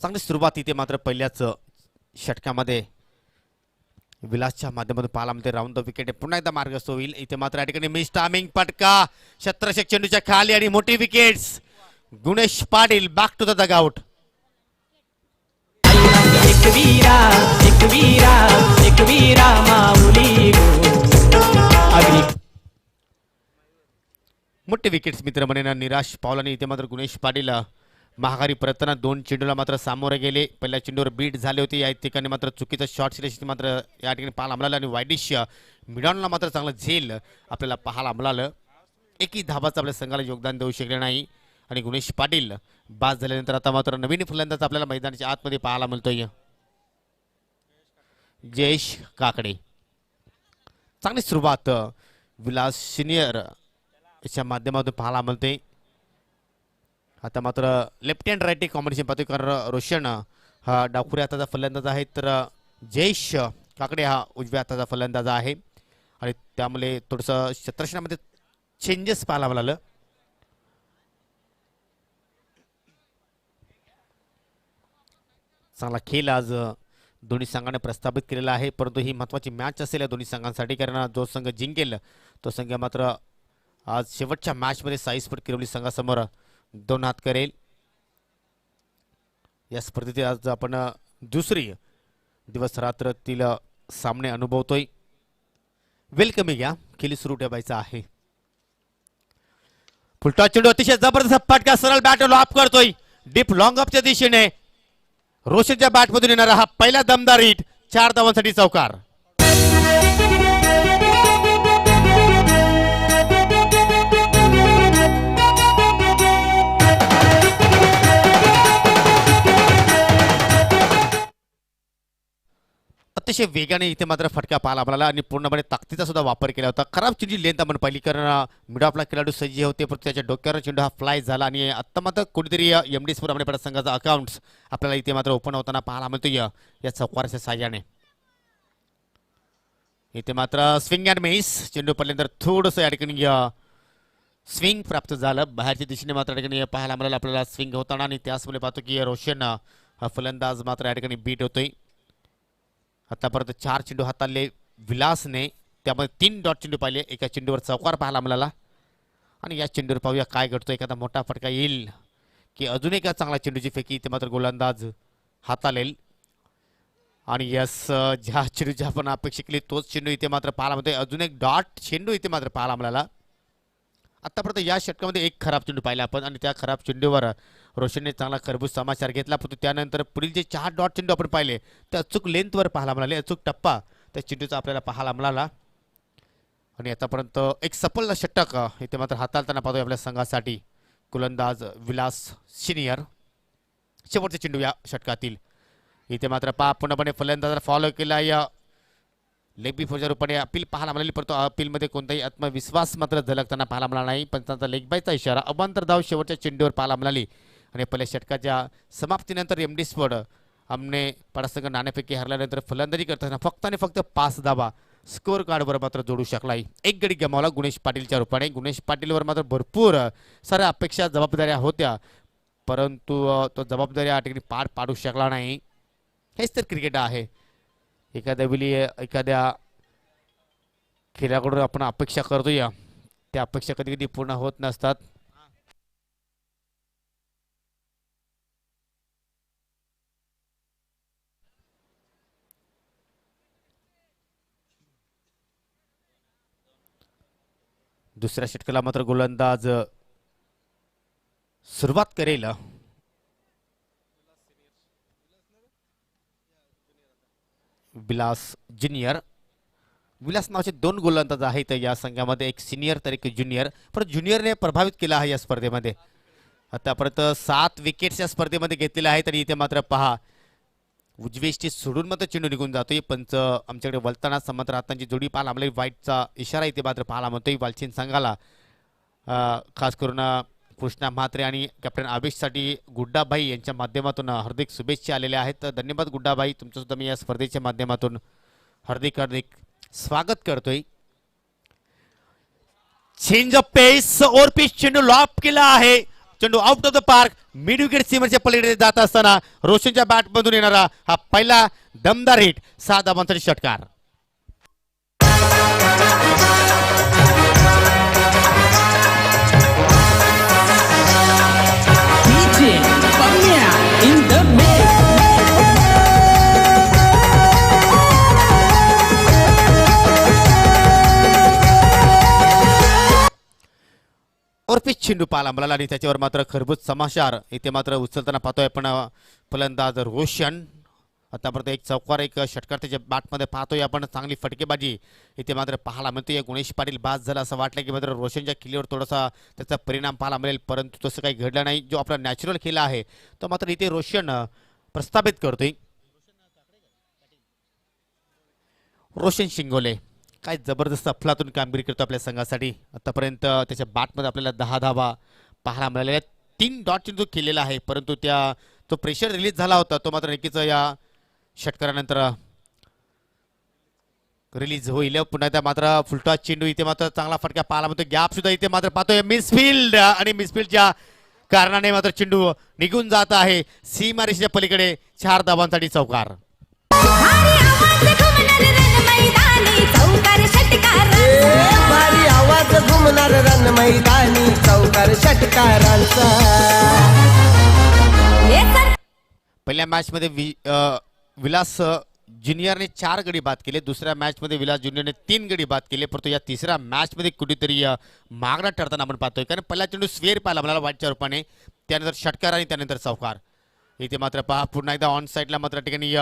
चांगली सुरुवात इथे मात्र पहिल्याच षटकामध्ये विलासच्या माध्यमातून पाहायला मिळते. राऊंड द विकेट पुन्हा एकदा मार्गस्थ होईल. इथे मात्र या ठिकाणी मिस टायमिंग फटका क्षेत्ररक्षक चेंडूच्या खाली आणि मोठी wickets. Gunesh Patil back to the dugout. एक वीरा माऊली मोठे विकेट्स मित्र म्हणेना निराश पावलाने इथे मात्र गुणेश पाटील महागारी परतताना 2 चेंडूला मात्र सामोरे गेले. पहिल्या चेंडूवर बीट झाले होते. या ठिकाणी मात्र चुकीचं शॉट सिलेक्शन मात्र या ठिकाणी पाहायला मिळालं आणि वायडिश मिडॉनला मात्र चांगलं झेल आपल्याला पाहायला मिळालं. एकही धाबाचं आपल्या संघाला योगदान देऊ शकले नाही आणि गुणेश पाटील बाद झाल्यानंतर आता मात्र नवीन फलंदाज आपल्याला मैदानाच्या आतमध्ये पाहायला मिळतोय. जयेश काकडे. चांगली सुरुवात विलास सिनियर याच्या माध्यमातून पाहायला मिळते. आता मात्र लेफ्ट हँड राईट कॉम्बिनेशन पाहतोय कारण रोशन हा डाकुरे हाताचा फलंदाज आहे तर जयेश काकडे हा उजव्या हाताचा फलंदाज आहे आणि त्यामुळे थोडंसं क्षेत्ररक्षणामध्ये चेंजेस पाहायला मिळालं. चांगला खेळ आज दोन्ही संघाने प्रस्थापित केलेला आहे परंतु ही महत्त्वाची मॅच असेल या दोन्ही संघांसाठी कारण जो संघ जिंकेल तो संघ मात्र आज शेवटच्या मॅचमध्ये साई स्पोर्ट किरोली संघासमोर 2 हात करेल. या स्पर्धेत आज आपण दुसरी दिवस रात्रातील सामने अनुभवतोय. वेलकम घ्या खेळी सुरू ठेवायचा आहे. फुलटॉस चेंडू अतिशय जबरदस्त फटका सरळ बॅट लॉप करतोय डीप लॉंग अपच्या दिशेने. रोशनच्या बॅटमधून येणारा हा पहिला दमदार हिट 4 धावांसाठी चौकार. अतिशय वेगाने इथे मात्र फटका पाहायला मिळाला आणि पूर्णपणे ताकदीचा सुद्धा वापर केला होता. खराब चेंडूची लेंथ आपण पाहिली कारण मिड ऑफला खेळाडू सज्ज होते परंतु त्याच्या डोक्यावर चेंडू हा फ्लाय झाला आणि आता मात्र कुठेतरी एमडी स्पोर्ट आपल्या संघाचा अकाउंट्स आपल्याला इथे मात्र ओपन होताना पाहायला मिळतो या चौकाराच्या साह्याने. इथे मात्र स्विंग अँड मिस चेंडू पडल्यानंतर थोडंसं या ठिकाणी स्विंग प्राप्त झालं. बाहेरच्या दिशेने मात्र या ठिकाणी पाहायला मिळालं आपल्याला स्विंग होताना आणि त्याचमुळे पाहतो की रोशन हा फलंदाज मात्र या ठिकाणी बीट होतोय. आतापर्यंत 4 चेंडू हाताळले विलासने त्यामध्ये 3 डॉट चेंडू पाहिले. एका चेंडूवर चौकार पाहायला मिळाला आणि या चेंडूवर पाहूया काय घडतो. एखादा मोठा फटका येईल की अजून एका चांगला चेंडूची फेकी इथे मात्र गोलंदाज हाताळेल आणि यस ज्या चेंडूची आपण अपेक्षा केली तोच चेंडू इथे मात्र पाहायला मिळतोय. अजून एक डॉट चेंडू इथे मात्र पाहायला मिळाला. आतापर्यंत या षटकामध्ये एक खराब चेंडू पाहिला आपण आणि त्या खराब चेंडूवर रोशनने चांगला खरबूज समाचार घेतला परंतु त्यानंतर पुढील जे 4 डॉट चेंडू आपण पाहिले ते अचूक लेंथवर पाहायला मिळाले. अचूक टप्पा त्या चेंडूचा आपल्याला पाहायला मिळाला आणि आतापर्यंत एक सफल षटक इथे मात्र हाताळताना पाहतोय आपल्या संघासाठी गोलंदाज विलास सिनियर. शेवटचा चेंडू या षटकातील इथे मात्र पूर्णपणे फलंदाजाला फॉलो केला. या लेग बिफोरच्या रूपाने अपील पाहायला मिळाली परंतु अपीलमध्ये कोणताही आत्मविश्वास मात्र झलकताना पाहायला मिळाला नाही. पंचांचा लेग बायचा इशारा. अवांतर धाव शेवटच्या चेंडूवर पाहायला मिळाली आणि पहिल्या षटकाच्या समाप्तीनंतर एमडी स्पोर्ट आमने पाडासंघ नाणेफेकी हरल्यानंतर फलंदाजी करताना फक्त आणि फक्त 5 धावा स्कोअर कार्डवर मात्र जोडू शकला. एक गडी गमावला गुणेश पाटीलच्या रूपाने. गुणेश पाटीलवर मात्र भरपूर साऱ्या अपेक्षा जबाबदाऱ्या होत्या परंतु तो जबाबदाऱ्या या ठिकाणी पार पाडू शकला नाही. हेच तर क्रिकेट आहे. एखाद्या खेळाकडून आपण अपेक्षा करतोय त्या अपेक्षा कधी कधी पूर्ण होत नसतात. दुसऱ्या षटकाला मात्र गोलंदाज सुरुवात करेल. विलास ज्युनियर. विलास नावाचे 2 गोलंदाज आहेत या संघामध्ये. एक सिनियर तर एक ज्युनियर. पण ज्युनियरने प्रभावित केला आहे या स्पर्धेमध्ये. आतापर्यंत 7 विकेट्स या स्पर्धेमध्ये घेतलेल्या आहेत आणि इथे मात्र पहा उजवेष्टी सोडून मात्र चेंडू निघून जातोय. पंच आमच्याकडे वलताना समंत रातांची जोडी पाहायला मिळाली. वाईटचा इशारा इथे मात्र पाहायला मिळतोय वालचीन संघाला. खास करून कृष्णा म्हात्रे आणि कॅप्टन आवेशसाठी गुड्डाभाई यांच्या माध्यमातून हार्दिक शुभेच्छा आलेल्या आहेत. धन्यवाद गुड्डाभाई. तुमचं सुद्धा मी या स्पर्धेच्या माध्यमातून हार्दिक स्वागत करतोय. चेंज ऑफ पेस और पिच चेंडू लॉप केला आहे चेंडू out of the park mid wicket सीमरच्या पलीकडे जात असताना रोशनच्या बॅटमधून येणारा हा पहिला दमदार हिट 6 धावांसाठी षटकार. DJ Pamya in the mix. और चेंडू पाहायला मिळाला आणि त्याच्यावर मात्र खरबूज समाचार इथे मात्र उचलताना पाहतोय आपण फलंदाज रोशन. आतापर्यंत एक चौकार एक षटकार त्याच्या बॅटमध्ये पाहतोय आपण. चांगली फटकेबाजी इथे मात्र पाहायला मिळतोय. गुणेश पाटील बाद झाला असं वाटलं की मात्र रोशनच्या किल्लीवर थोडासा त्याचा परिणाम पाहायला मिळेल, परंतु तसं काही घडलं नाही. जो आपला नॅचरल खेळ आहे तो मात्र इथे रोशन प्रस्थापित करतोय. रोशन शिंगोले काय जबरदस्त अफलातून कामगिरी करतो आपल्या संघासाठी. आतापर्यंत त्याच्या बॅटमध्ये आपल्याला 10 धावा पाहायला मिळालेल्या आहेत. 3 डॉट चेंडू केलेला आहे, परंतु तो प्रेशर रिलीज झाला होता तो मात्र नक्कीच या षटकारानंतर रिलीज होईल. पुन्हा त्या मात्र फुलटॉस चेंडू इथे मात्र चांगला फटका पाहायला मिळतो. गॅप सुद्धा इथे मात्र पाहतोय मिसफिल्ड आणि मिसफिल्डच्या कारणाने मात्र चेंडू निघून जात आहे सीमारेषेच्या पलीकडे. 4 धावांसाठी चौकार. भारी आवाज घुमणार रन मैदानी चौकार षटकारांचा. पहिल्या मॅच मध्ये विलास ज्युनियरने 4 गडी बाद केले. दुसऱ्या मॅच मध्ये विलास ज्युनियरने 3 गडी बाद केले, परंतु या तिसऱ्या मॅच मध्ये कुठेतरी मागणा ठरताना आपण पाहतोय. कारण पहिला चेंडू स्वेअर पाहिला मला वाईटच्या रूपाने, त्यानंतर षटकार आणि त्यानंतर चौकार. इथे मात्र पहा पुन्हा एकदा ऑन साईडला मात्र ठिकाणी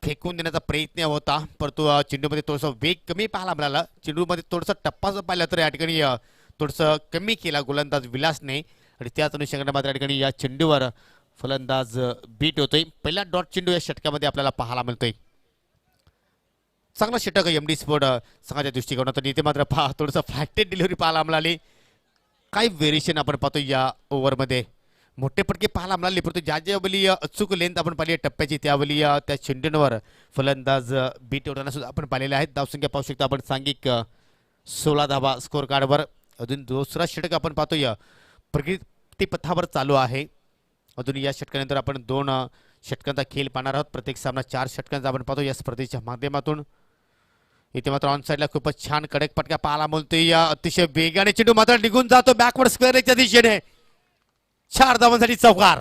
फेकून देण्याचा प्रयत्न होता, परंतु चेंडूमध्ये थोडंसं वेग कमी पाहायला मिळाला. चेंडूमध्ये थोडंसं टप्पा जर पाहिला तर या ठिकाणी थोडंसं कमी केला गोलंदाज विलासने आणि त्याच अनुषंगाने मात्र या ठिकाणी या चेंडूवर फलंदाज बीट होतोय. पहिला डॉट चेंडू या षटकामध्ये आपल्याला पाहायला मिळतोय. चांगला षटक एम डी स्पोर्ट संघाच्या दृष्टिकोनातून. इथे मात्र पहा थोडंसं फ्लॅटेड डिलिव्हरी पाहायला मिळाली. काही व्हेरिएशन आपण पाहतो या ओव्हरमध्ये. मोठे पटके पाहायला मिळाले, परंतु ज्यावेळी अचूक लेंथ आपण पाहिली टप्प्याची त्यावेळी त्या चेंडूंवर फलंदाज बीट होताना सुद्धा आपण पाहिलेले आहेत. धावसंख्या पाहू शकता आपण सांघिक 16 धावा स्कोर कार्डवर. अजून दुसरा षटक आपण पाहतोय प्रगतीपथावर चालू आहे. अजून या षटकानंतर आपण 2 षटकांचा खेळ पाहणार आहोत. प्रत्येक सामना 4 षटकांचा आपण पाहतो या स्पर्धेच्या माध्यमातून. इथे मात्र ऑन साईडला खूपच छान कडक पटका पाहायला मिळतोय. अतिशय वेगाने चेंडू मात्र निघून जातो बॅकवर्ड स्क्वेअरच्या दिशेने. 4 धावांसाठी चौकार.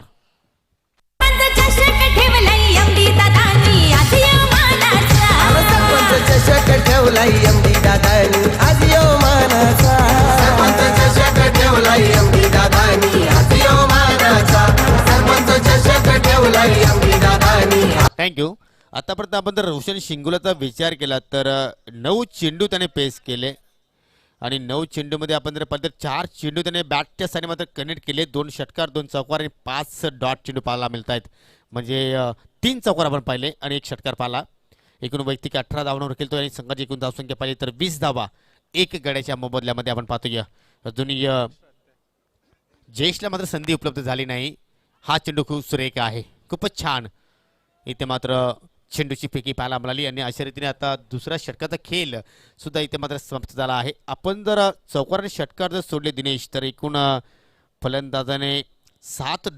चषक ठेवलाई एमडी दादानी आज यो मानाचा. चषक ठेवलाई एमडी दादानी आज यो मानाचा. चषक ठेवलाई एमडी दादानी. थँक्यू. आतापर्यंत आपण जर रोशन शिंगोलेचा विचार केला तर 9 चेंडू त्याने पेस केले आणि 9 चेंडूमध्ये आपण जर पाहिलं तर 4 चेंडू त्याने बॅटच्या साने मात्र कनेक्ट केले. 2 षटकार 2 चौकार आणि 5 डॉट चेंडू पाहायला मिळत आहेत. म्हणजे 3 चौकार आपण पाहिले आणि 1 षटकार पाहिला. एकूण वैयक्तिक 18 धावांवर खेळतो आणि संघाची एकूण धावसंख्या पाहिली तर 20 धावा 1 गड्याच्या मोबदल्यामध्ये आपण पाहतोय. अजूनही जयेशला मात्र संधी उपलब्ध झाली नाही. हा चेंडू खूप सुरेख आहे, खूपच छान. इथे मात्र चेंडूची फेकी पाहायला मिळाली आणि अशा रीतीने आता दुसऱ्या षटकाचा खेळ सुद्धा इथे मात्र समाप्त झाला आहे. आपण जर चौकार आणि षटकार जर सोडले दिनेश तर एकूण फलंदाजाने 8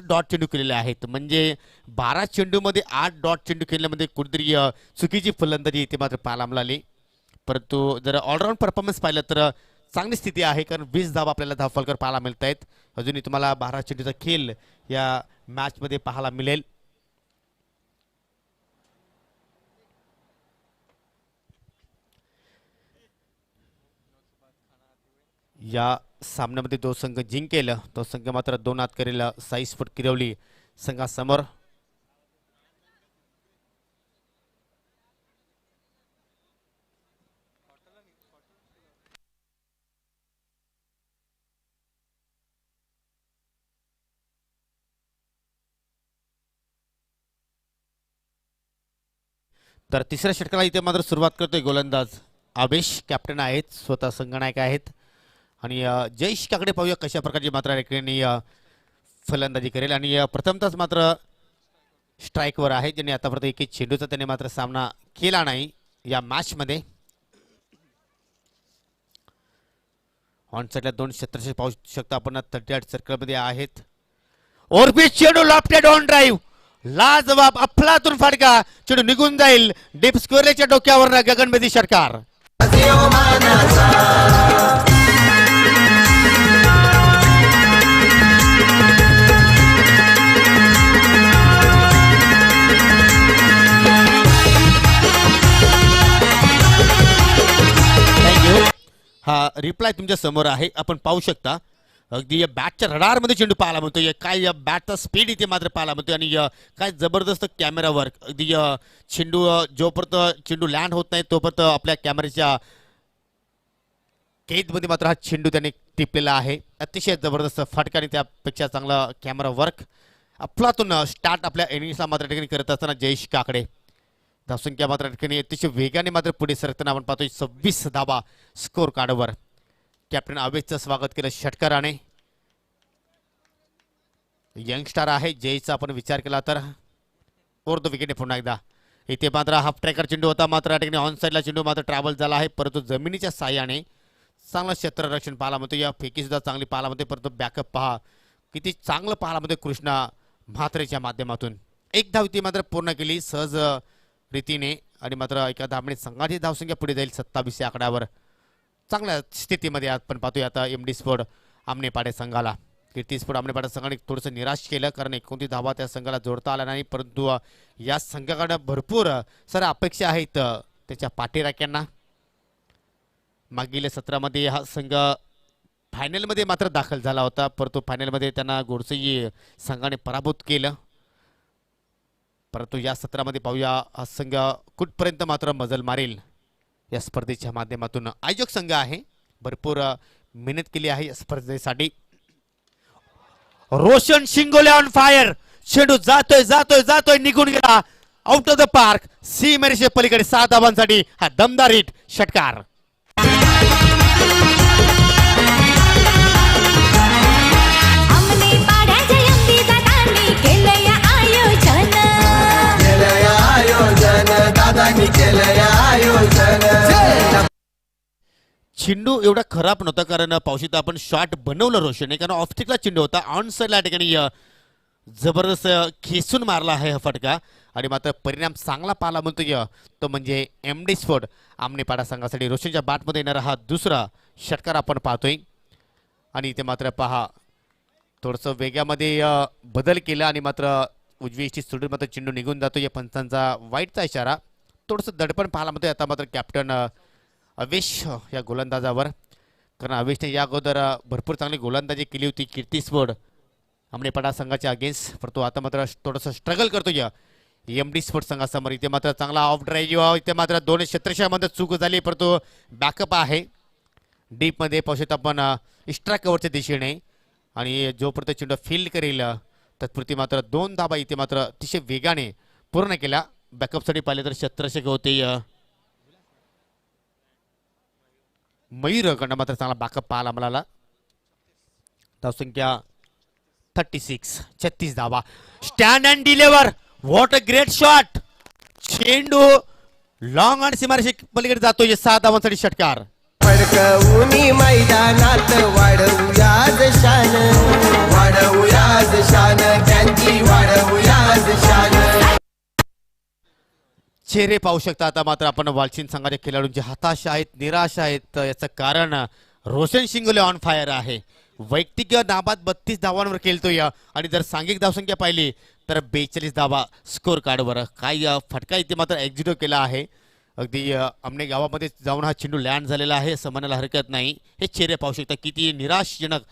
डॉट चेंडू केलेले आहेत. म्हणजे 12 चेंडूमध्ये 8 डॉट चेंडू खेळण्यामध्ये कुठेतरी चुकीची फलंदाजी इथे मात्र पाहायला मिळाली. परंतु जर ऑलराऊंड परफॉर्मन्स पाहिलं तर चांगली स्थिती आहे, कारण 20 धावा आपल्याला धावफलकर पाहायला मिळत आहेत. अजूनही तुम्हाला 12 चेंडूचा खेळ या मॅचमध्ये पाहायला मिळेल. या सामन्यामध्ये जो संघ जिंकेल तो संघ मात्र 2 हात करेल 26 फूट किरवली संघासमोर. तर तिसऱ्या षटकाला इथे मात्र सुरुवात करतोय गोलंदाज आवेश. कॅप्टन आहेत, स्वतः संघनायक आहेत. आणि जयेश काकडे पाहूया कशा प्रकारची मात्र फलंदाजी करेल. आणि प्रथमतच मात्र स्ट्राईकवर आहे, ज्यांनी आतापर्यंत एक चेंडूचा त्याने मात्र सामना केला नाही या मॅचमध्ये. ऑन साईडला 2 क्षेत्ररक्षक पाहू शकता आपण 38 सर्कलमध्ये आहेत. ओरबीट चेंडू लॉफ्टेड ऑन ड्राईव्ह लाजवाब अफलातून फटका चेंडू निघून जाईल डीप स्क्वेअरच्या डोक्यावर गगनभेदी षटकार. आजियो मानाचा थँक्यू. हा रिप्लाय तुमच्या समोर आहे आपण पाहू शकता. अगदी या बॅटच्या रडारमध्ये चेंडू पाहायला मिळतोय. काय या बॅटचा स्पीड इथे मात्र पाहायला मिळतोय आणि काय जबरदस्त कॅमेरा वर्क. अगदी चेंडू जोपर्यंत चेंडू लँड होत नाही तोपर्यंत आपल्या कॅमेऱ्याच्या कैदमध्ये मात्र हा चेंडू त्याने टिपलेला आहे. अतिशय जबरदस्त फटका आणि त्यापेक्षा चांगला कॅमेरा वर्क. अफलातून स्टार्ट आपल्या इनिंग्सला मात्र ठिकाणी करत असताना जयेश काकडे. धावसंख्या मात्र ठिकाणी अतिशय वेगाने मात्र पुढे सरकताना आपण पाहतोय. 26 धावा स्कोर कार्डवर. कॅप्टन अवेशचं स्वागत केलं षटकाराने. यंगस्टार आहे जयचा आपण विचार केला तर द विकेट पुन्हा एकदा. इथे मात्र हाफ ट्रॅकर चेंडू होता मात्र ठिकाणी ऑन साईडला चेंडू मात्र ट्रॅव्हल झाला आहे परंतु जमिनीच्या साह्याने चांगलं क्षेत्ररक्षण पाहायला मिळतं. या फेकी सुद्धा चांगली पाहायला मिळते परंतु बॅकअप पहा किती चांगलं पाहायला मिळते कृष्णा म्हात्रेच्या माध्यमातून. एक धाव ती मात्र पूर्ण केली सहज रीतीने आणि मात्र एका धावणे संघाची धावसंख्या पुढे जाईल 27 या आकड्यावर. चांगल्या स्थितीमध्ये आपण पाहतोय आता एमडी स्पोर्ट आमनेपाडे संघाला. कीर्ती स्पोर्ट आमनेपाडे संघाने थोडंसं निराश केलं कारण 29 धावा त्या संघाला जोडता आला नाही परंतु या संघाकडे भरपूर साऱ्या अपेक्षा आहेत त्याच्या पाठीराख्यांना. मागील सत्रामध्ये हा संघ फायनलमध्ये मात्र दाखल झाला होता परंतु फायनलमध्ये त्यांना गोडसई संघाने पराभूत केलं. परंतु या सत्रामध्ये पाहूया हा संघ कुठपर्यंत मात्र मजल मारेल या स्पर्धेच्या माध्यमातून. आयोजक संघ आहे भरपूर मेहनत केली आहे या स्पर्धेसाठी. रोशन शिंगोले ऑन फायर चेंडू जातोय जातोय जातोय निघून गेला आउट ऑफ द पार्क. सीमेरेषे पलीकडे 7 धावांसाठी हा दमदार हिट षटकार. चेंडू एवढा खराब नव्हता कारण पावशीत आपण शॉट बनवलं रोशनने कारण ऑफस्टिकला चेंडू होता. ऑन साईडला ठिकाणी जबरदस्त खेचून मारला आहे हा फटका आणि मात्र परिणाम चांगला पाहायला मिळतोय तो म्हणजे एमडी स्पोर्ट आमनेपाडा संघासाठी रोशनच्या बॅटमध्ये येणारा हा दुसरा षटकार आपण पाहतोय. आणि इथे मात्र पहा थोडंसं वेगामध्ये बदल केला आणि मात्र उजवीची सोडून मात्र चेंडू निघून जातो. या पंचांचा वाईटचा इशारा. थोडंसं दडपण पाहायला मिळतोय आता मात्र कॅप्टन अवेश या गोलंदाजावर कारण अवेशने या अगोदर भरपूर चांगली गोलंदाजी केली होती कीर्ती स्पोर्ट आमनेपाडा संघाच्या अगेन्स्ट परंतु आता मात्र थोडंसं स्ट्रगल करतोय एमडी स्पोर्ट संघासमोर. इथे मात्र चांगला ऑफ ड्राईव्ह इथे मात्र 2 क्षेत्रक्षामध्ये चूक झाली परंतु बॅकअप आहे डीपमध्ये पाहू आपण एक्स्ट्रा कव्हरच्या दिशेने आणि जोपर्यंत चेंडू फील्ड करेल तत्पुरती मात्र 2 धाबा इथे मात्र अतिशय वेगाने पूर्ण केल्या. बॅकअपसाठी पाहिले तर क्षेत्रक्षक होते मयूरकडनं मात्र चांगला बॅकअप पाहायला मिळाला. धावसंख्या 36 धावा. Stand and deliver what a great shot. चेंडू लॉंग आणि सीमारेषे पलीकडे जातो. 7 धावांसाठी षटकार. फडकवूनी मैदानात वाढवूयाज शान वाढवूयाज शान त्यांची वाढवूयाज शान. चेहरे पाहू शकता आता मात्र आपण वालचिन संघाच्या खेळाडूंचे हताश आहेत निराश आहेत. याचं कारण रोशन शिंगोले ऑन फायर आहे. वैयक्तिक नाबाद 32 धावांवर खेळतोय आणि जर सांघिक धावसंख्या पाहिली तर 42 धावा स्कोर कार्डवर. काय फटका इथे मात्र एक्झिक्यूट केला आहे. अगदी आमने गावामध्ये जाऊन हा चेंडू लँड झालेला आहे असं म्हणायला हरकत नाही. हे चेहरे पाहू शकता किती निराशजनक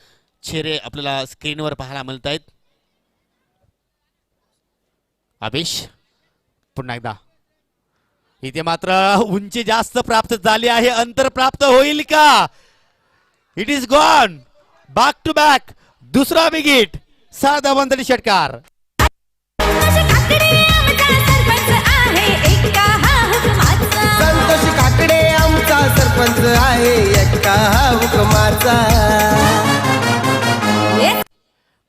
चेहरे आपल्याला स्क्रीनवर पाहायला मिळत आहेत. अभिष पुन्हा एकदा इथे मात्र उंची जास्त प्राप्त झाली आहे. अंतर प्राप्त होईल का. It is gone back to back दुसरा विकेट. 6 धावांसाठी षटकार. संतोष काकडे आमचा सरपंच आहे एका हुकमाचा.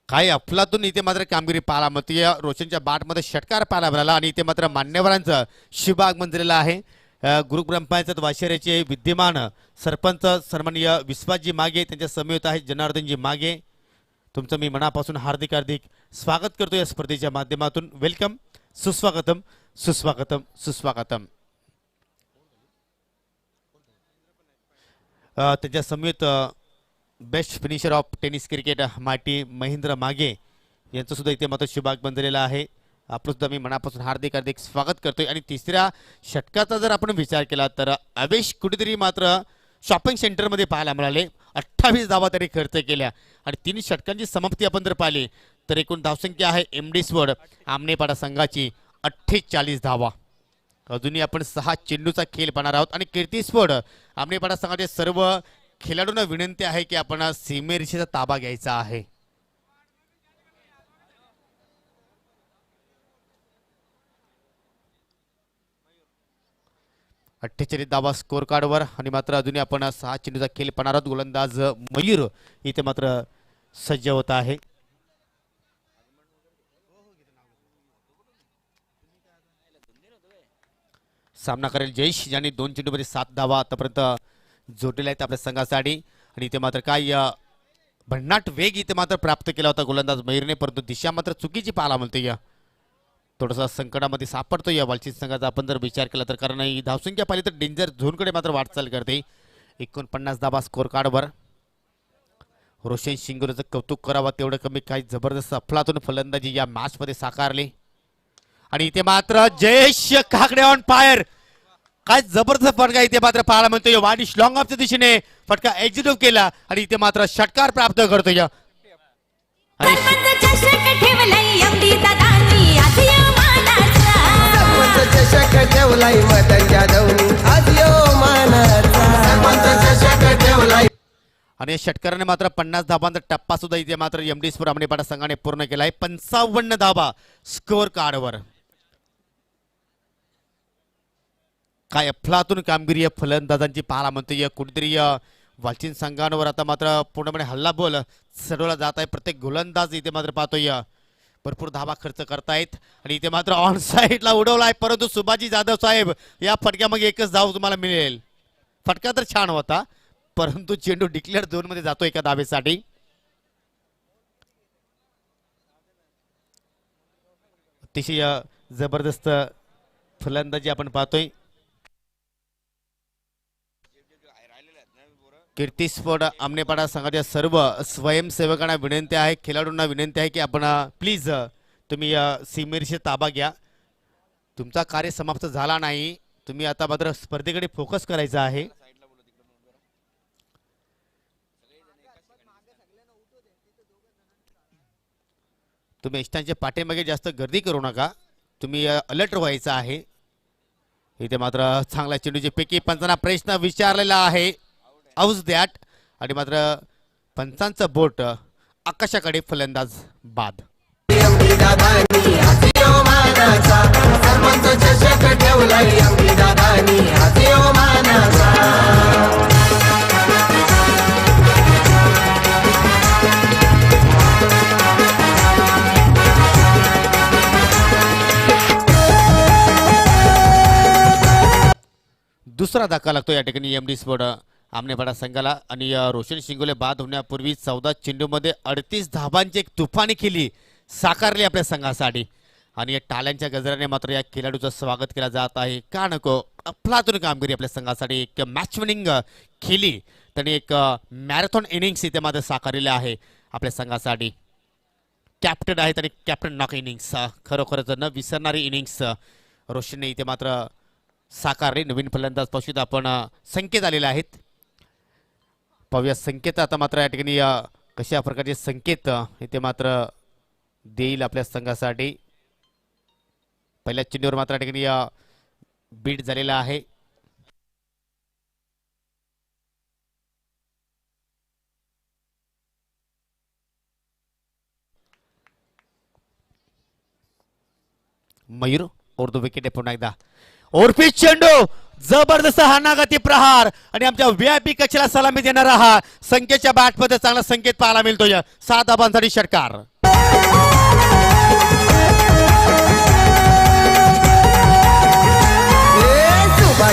काय अफलातून इथे मात्र कामगिरी पाहायला मिळते. रोशनच्या बॅटमध्ये षटकार पाहायला मिळाला आणि इथे मात्र मान्यवरांचं शुभ आगमन झालेलं आहे. ग्रामपंचायत वाशेरेचे विद्यमान सरपंच सन्माननीय विश्वासजी मागे, त्यांच्या समवेत आहेत जनार्दनजी मागे. तुमचं मी मनापासून हार्दिक हार्दिक स्वागत करतो या स्पर्धेच्या माध्यमातून. वेलकम, सुस्वागतम, सुस्वागतम, सुस्वागतम. त्याच्या समवेत best finisher of tennis cricket माटी महेंद्र मागे यांचं सुद्धा इथे मात्र शुभागमन झालेलं आहे. आपलं सुद्धा मी मनापासून हार्दिक हार्दिक स्वागत करतोय. आणि तिसऱ्या षटकाचा जर आपण विचार केला तर अवेश कुठेतरी मात्र शॉपिंग सेंटरमध्ये पाहायला मिळाले. 28 धावा तरी खर्च केल्या आणि 3 षटकांची समाप्ती आपण जर पाहिली तर एकूण धावसंख्या आहे एमडी स्पोर्ट आमनेपाडा संघाची 48 धावा. अजूनही आपण 6 चेंडूचा खेळ पाहणार आहोत आणि कीर्ती स्पोर्ट आमनेपाडा संघाचे सर्व खेळाडूंना विनंती आहे की आपण सीमेरेषेचा ताबा घ्यायचा आहे. अठ्ठेचाळीस धावा स्कोर कार्डवर आणि मात्र अजूनही आपण 6 चेंडूचा खेळ पाहणार आहोत. गोलंदाज मयूर इथे मात्र सज्ज होत आहे. सामना करेल जयेश ज्यांनी 2 चेंडूमध्ये 7 धावा आतापर्यंत जोडलेल्या आहेत आपल्या संघासाठी. आणि इथे मात्र काय भन्नाट वेग इथे मात्र प्राप्त केला होता गोलंदाज मयूरने, परंतु दिशा मात्र चुकीची पाहायला मिळते. या थोडासा संकटामध्ये सापडतो या वालचीत संघाचा आपण जर विचार केला तर, कारण ही धावसंख्या पाहिली तर डेंजर झोनकडे मात्र वाटचाल करते. 49 धावा स्कोर कार्डवर. रोशन शिंगोलेचं कौतुक करावं तेवढं कमी. काही जबरदस्त अफलातून फलंदाजी या मॅच मध्ये साकारली आणि इथे मात्र जयेश काकडे ऑन फायर. काय जबरदस्त फटका इथे मात्र पाहायला मिळतोय. वाडिश लॉंग ऑफच्या दिशेने फटका एक्झिक्यूट केला आणि इथे मात्र षटकार प्राप्त करतोय. आणि सरपंच चषक ठेवलाय मदन जाधवनी आज यो मानाचा. सरपंच चषक ठेवलाय. आणि षटकाराने मात्र 50 धाबांचा टप्पा सुद्धा इथे मात्र एमडी स्पोर्ट आमनेपाडा संघाने पूर्ण केलाय. 55 धाबा स्कोर कार्डवर. काय अफलातून कामगिरी फलंदाजांची पाहायला म्हणते. कुठेतरी वालचीन संघांवर आता मात्र पूर्णपणे हल्ला बोल चढवला जात आहे. प्रत्येक गोलंदाज इथे मात्र पाहतोय भरपूर धावा खर्च करतायत आणि इथे मात्र ऑन साईडला उडवलाय, परंतु सुभाजी जाधव साहेब या फटक्यामध्ये एकच धाव तुम्हाला मिळेल. फटका तर छान होता परंतु चेंडू डिक्लेअर झोन मध्ये जातो एका धावेसाठी. अतिशय जबरदस्त फलंदाजी आपण पाहतोय. कीर्ती स्पोर्ट आमनेपाडा संघाच्या सर्व स्वयंसेवकांना विनंती आहे, खेळाडूंना विनंती आहे की आपण प्लीज तुम्ही सीमेरेषेत ताबा घ्या. तुमचा कार्य समाप्त झाला नाही, तुम्ही आता मात्र स्पर्धेकडे फोकस करायचा आहे. तुम्ही इष्टांच्या पाठीमागे जास्त गर्दी करू नका, तुम्ही अलर्ट व्हायचं आहे. इथे मात्र चांगला चेंडूची पैकी पंचांना प्रश्न विचारलेला आहे आउट दॅट आणि मात्र पंचांचं बोट आकाशाकडे, फलंदाज बाद. सरपंच चषक ठेवलाय एमडी दादानी आज यो मानाचा. दुसरा धक्का लागतो या ठिकाणी एमडी स्पोर्ट आमनेपाडा संघाला. आणि रोशन शिंगोले बाद होण्यापूर्वी 14 चेंडूमध्ये 38 धाबांची एक तुफानी खेळी साकारली आपल्या संघासाठी. आणि या टाळ्यांच्या गजराने मात्र या खेळाडूचं स्वागत केलं जात आहे. का नको, अफलातून कामगिरी आपल्या संघासाठी. एक मॅच विनिंग खेळी त्यांनी, एक मॅरेथॉन इनिंग्स इथे मात्र साकारलेले आहे आपल्या संघासाठी. कॅप्टन आहेत आणि कॅप्टन नॉक इनिंग्स, खरोखरच न विसरणारी इनिंग्स रोशनने इथे मात्र साकारली. नवीन फलंदाज पासून आपण संकेत आलेले आहेत, पाहूया संकेत आता मात्र या ठिकाणी कशा प्रकारचे संकेत इथे मात्र देईल आपल्या संघासाठी. पहिल्या चेंडूवर मात्र या ठिकाणी बीट झालेला आहे. मयूर और 2 विकेट पुन्हा एकदा. ओरपी चेंडू, जबरदस्त हानागती प्रहार आणि आमच्या व्हीआयपी कक्षाला सलामी देणारा हा संकेतच्या बॅट मध्ये चांगला संकेत पाहायला मिळतोय. 7 धाबांसाठी षटकार.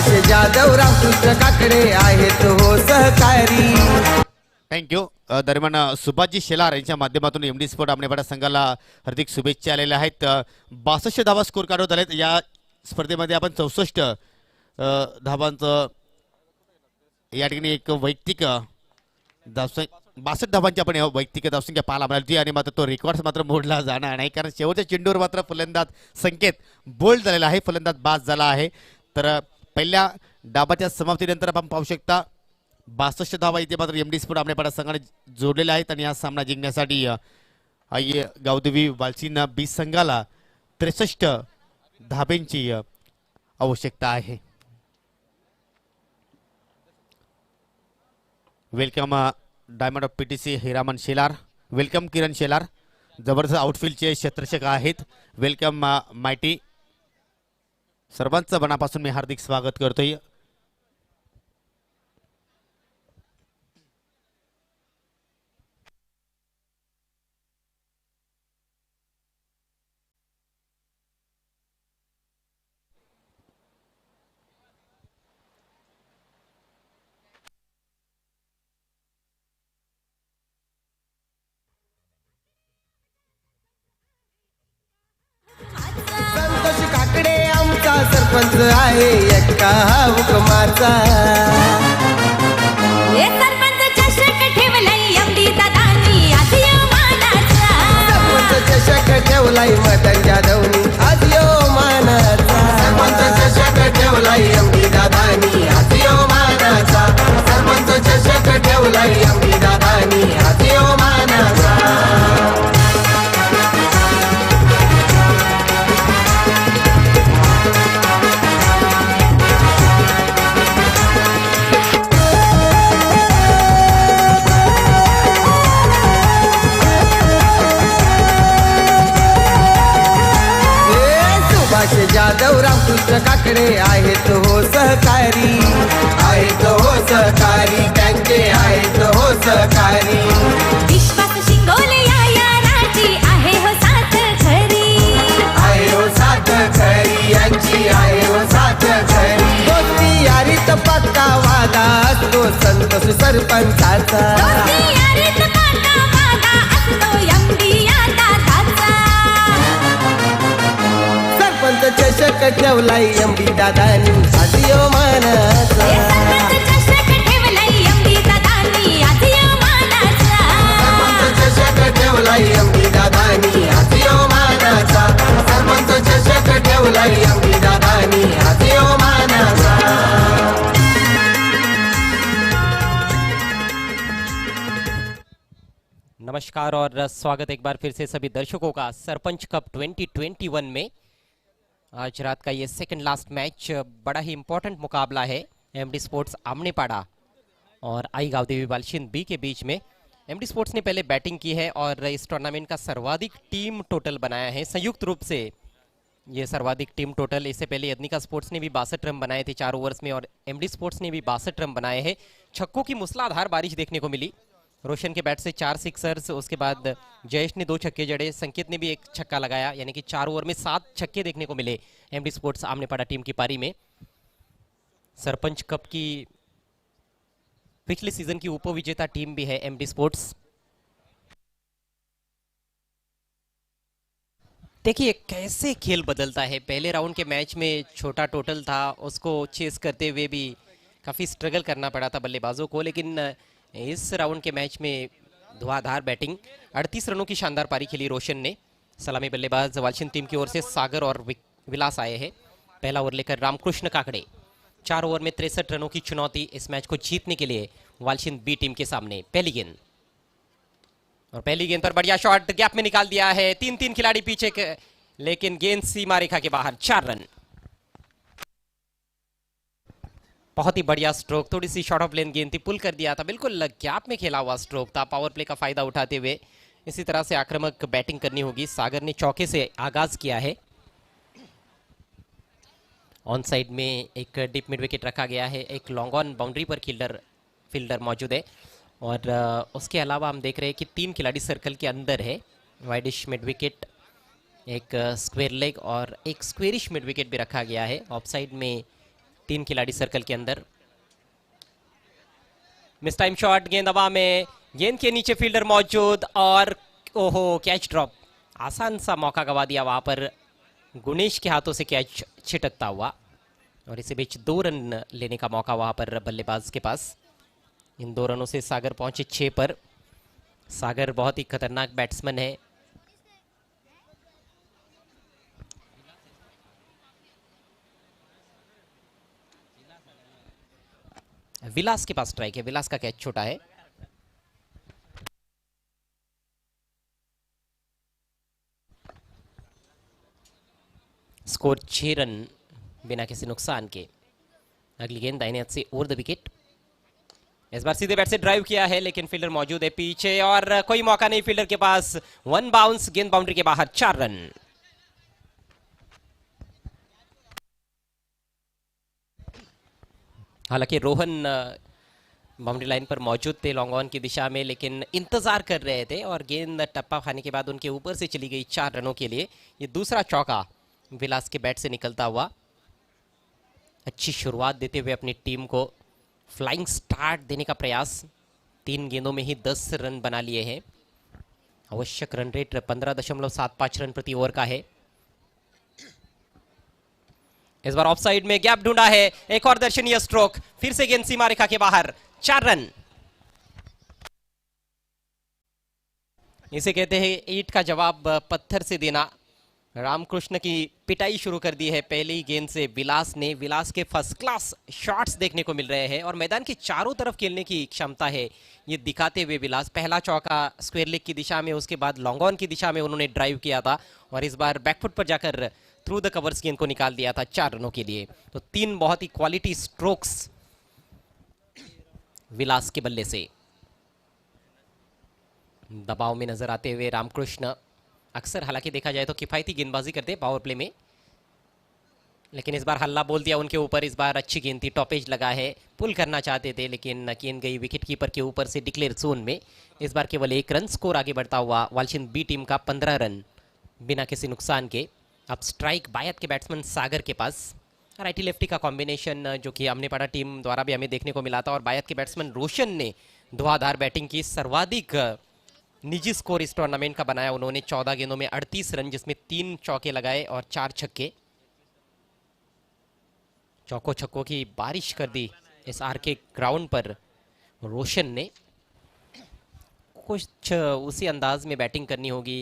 सुभाष जाधव रामकृष्ण काकडे आहेत हो सहकारी. थँक्यू. दरम्यान सुभाषजी शेलार यांच्या माध्यमातून एम डी स्पोर्ट आमनेपाडा संघाला हार्दिक शुभेच्छा आलेल्या आहेत. 62 धावा स्कोर काढत आलेत. या स्पर्धेमध्ये आपण 64 धावांचं या ठिकाणी एक वैयक्तिक 62 धावांची आपण वैयक्तिक धावसंख्या पाहायला मिळाली आणि मात्र तो रेकॉर्ड मात्र मोडला जाणार नाही, कारण शेवटच्या चेंडूवर मात्र फलंदाज संकेत बोल्ड झालेला आहे, फलंदाज बाद झाला आहे. तर पहिल्या डाबाच्या समाप्तीनंतर आपण पाहू शकता 62 धावा इथे मात्र एम डी स्पोर्ट आमनेपाडा संघाने जोडलेल्या आहेत आणि हा सामना जिंकण्यासाठी गावदेवी वालसीन बी संघाला 63 धाब्यांची आवश्यकता आहे. Welcome diamond of PTC Hiraman Shelar, welcome Kiran Shelar, जबरदस्त आउटफील्डचे क्षेत्ररक्षक आहेत. Welcome mighty. सर्वांचं मनापासून मी हार्दिक स्वागत करतोय. संतोष काकडे आमचा सरपंच आहे एका हुकमाचा. सरपंच चषक ठेवलाय एमडी दादानी आज मानाचा. सरपंच चषक ठेवलाय मटन जाधवनी आज मानाचा. सरपंच चषक ठेवलाय एमडी दादानी आज मानाचा. सरपंच चषक ठेवलाय एमडी दादानी आज मानाचा. सुभाष जाधव रामकृष्ण काकडे आहेत हो सहकारी. आहेत हो सहकारी, त्यांचे आहेत हो सहकारी. विश्वास शिंगोले या राजी आहे हो साथ खरी. आहे हो साथ खरी, यांची आहे हो साथ खरी. दोस्ती यारीत पक्का वादा असतो संतोष सरपंचाचा. दोस्ती यारीत पक्का वादा असतो एमडी या दादाचा. सरपंच चषक ठेवलाय एमडी दादानी आज मानाचा. सरपंच चषक ठेवलाय एमडी दादानी आज मानाचा. सरपंच चषक ठेवलाय एमडी दादानी आज मानाचा. सरपंच चषक ठेवलाय एमडी दादानी आज मानाचा. नमस्कार और स्वागत एक बार फिर से सभी दर्शकों का सरपंच कप 2021 में। आज रात का ये सेकंड लास्ट मैच बड़ा ही इम्पोर्टेंट मुकाबला है एमडी स्पोर्ट्स आमनेपाड़ा और आई गावदेवी वालशीन बी के बीच में। एमडी स्पोर्ट्स ने पहले बैटिंग की है और इस टूर्नामेंट का सर्वाधिक टीम टोटल बनाया है संयुक्त रूप से। ये सर्वाधिक टीम टोटल, इससे पहले यदनिका स्पोर्ट्स ने भी 62 रन बनाए थे 4 ओवर्स में और एमडी स्पोर्ट्स ने भी 62 रन बनाए हैं। छक्कों की मूसलाधार बारिश देखने को मिली। रोशन के बैट से 4 सिक्सर्स, उसके बाद जयेश ने 2 छक्के जड़े, संकेत ने भी 1 छक्का लगाया, यानी कि 4 ओवर में 7 छक्के देखने को मिले एमडी स्पोर्ट्स आमनेपाड़ा टीम की पारी में। सरपंच कप की पिछले सीजन की उपविजेता टीम भी है एमडी स्पोर्ट्स। देखिए कैसे खेल बदलता है। पहले राउंड के मैच में छोटा टोटल था, उसको चेस करते हुए भी काफ़ी स्ट्रगल करना पड़ा था बल्लेबाजों को, लेकिन इस राउंड के मैच में धुआंधार बैटिंग, 38 रनों की शानदार पारी खेली रोशन ने। सलामी बल्लेबाज वालशीन टीम की ओर से सागर और विलास आए हैं। पहला ओवर लेकर रामकृष्ण काकड़े। 4 ओवर में 63 रनों की चुनौती इस मैच को जीतने के लिए वालशीन बी टीम के सामने। पहली गेंद और पहली गेंद पर बढ़िया शॉट गैप में निकाल दिया है। 3-3 खिलाड़ी पीछे लेकिन गेंद सीमा रेखा के बाहर। 4 रन। बहुत ही बढ़िया स्ट्रोक, थोड़ी सी शॉर्ट ऑफ लेन गेंद थी, पुल कर दिया था, बिल्कुल गैप में खेला हुआ स्ट्रोक था। पावर प्ले का फायदा उठाते हुए इसी तरह से आक्रामक बैटिंग करनी होगी। सागर ने चौके से आगाज किया है। ऑन साइड में एक डीप मिड विकेट रखा गया है, एक long on boundary per fielder मौजूद है और उसके अलावा हम देख रहे हैं कि 3 खिलाड़ी सर्कल के अंदर है। वाइडिश मिड विकेट, एक स्क्वेयर लेग और एक स्क्वेरिश मिड विकेट भी रखा गया है। ऑफ साइड में 3 खिलाड़ी सर्कल के अंदर। मिस टाइम शॉट, गेंद हवा में, गेंद के नीचे फील्डर मौजूद और ओहो कैच ड्रॉप। आसान सा मौका गवा दिया वहां पर, गुणेश के हाथों से कैच छिटकता हुआ और इसी बीच 2 रन लेने का मौका वहां पर बल्लेबाज के पास। इन 2 रनों से सागर पहुंचे 6 पर। सागर बहुत ही खतरनाक बैट्समैन है। विलास के पास स्ट्राइक है, विलास का कैच छोटा है। स्कोर 6 रन बिना किसी नुकसान के। अगली गेंद दाहिने हाथ से ओवर द विकेट। इस बार सीधे बैट से ड्राइव किया है लेकिन फील्डर मौजूद है पीछे और कोई मौका नहीं फील्डर के पास। 1 बाउंस, गेंद बाउंड्री के बाहर, 4 रन। हालांकि रोहन बाउंड्री लाइन पर मौजूद थे लॉन्ग ऑन की दिशा में, लेकिन इंतजार कर रहे थे और गेंद टप्पा खाने के बाद उनके ऊपर से चली गई 4 रनों के लिए। ये दूसरा चौका विलास के बैट से निकलता हुआ। अच्छी शुरुआत देते हुए अपनी टीम को फ्लाइंग स्टार्ट देने का प्रयास। 3 गेंदों में ही 10 रन बना लिए हैं। आवश्यक रन रेट 15.75 रन प्रति ओवर का है। इस बार ऑफ साइड में गैप ढूंढा है, एक और दर्शनीय स्ट्रोक, फिर से गेंद सीमा रेखा के बाहर, 4 रन। इसे कहते हैं ईंट का जवाब पत्थर से देना। रामकृष्ण की पिटाई शुरू कर दी है पहले ही गेंद से विलास ने। विलास के फर्स्ट क्लास शॉट्स देखने को मिल रहे हैं और मैदान के चारों तरफ खेलने की क्षमता है ये दिखाते हुए विलास। पहला चौका स्क्वायर लेग की दिशा में, उसके बाद लॉन्ग ऑन की दिशा में उन्होंने ड्राइव किया था और इस बार बैकफुट पर जाकर थ्रू द कवर्स गेंद को निकाल दिया था 4 रनों के लिए। तो 3 बहुत ही क्वालिटी स्ट्रोक्स विलास के बल्ले से। दबाव में नजर आते हुए रामकृष्ण अक्सर हालांकि देखा जाए तो किफायती गेंदबाजी करते हैं पावर प्ले में, लेकिन इस बार हल्ला बोल दिया उनके ऊपर। इस बार अच्छी गेंद थी, टॉपेज लगा है, पुल करना चाहते थे लेकिन गेंद गई विकेट कीपर के ऊपर से डिक्लेयर जोन में। इस बार केवल 1 रन, स्कोर आगे बढ़ता हुआ वालचिंद बी टीम का 15 रन बिना किसी नुकसान के। अब स्ट्राइक बायत के बैट्समैन सागर के पास, राइटी लेफ्टी का कॉम्बिनेशन जो कि आमनेपाड़ा टीम द्वारा भी हमें देखने को मिला था। और बायत के बैट्समैन रोशन ने धुआंधार बैटिंग की, सर्वाधिक निजी स्कोर इस टूर्नामेंट का बनाया उन्होंने। 14 गेंदों में 38 रन, जिसमें 3 चौके लगाए और 4 छक्के। चौकों छक्कों की बारिश कर दी इस आर के ग्राउंड पर रोशन ने। कुछ उसी अंदाज में बैटिंग करनी होगी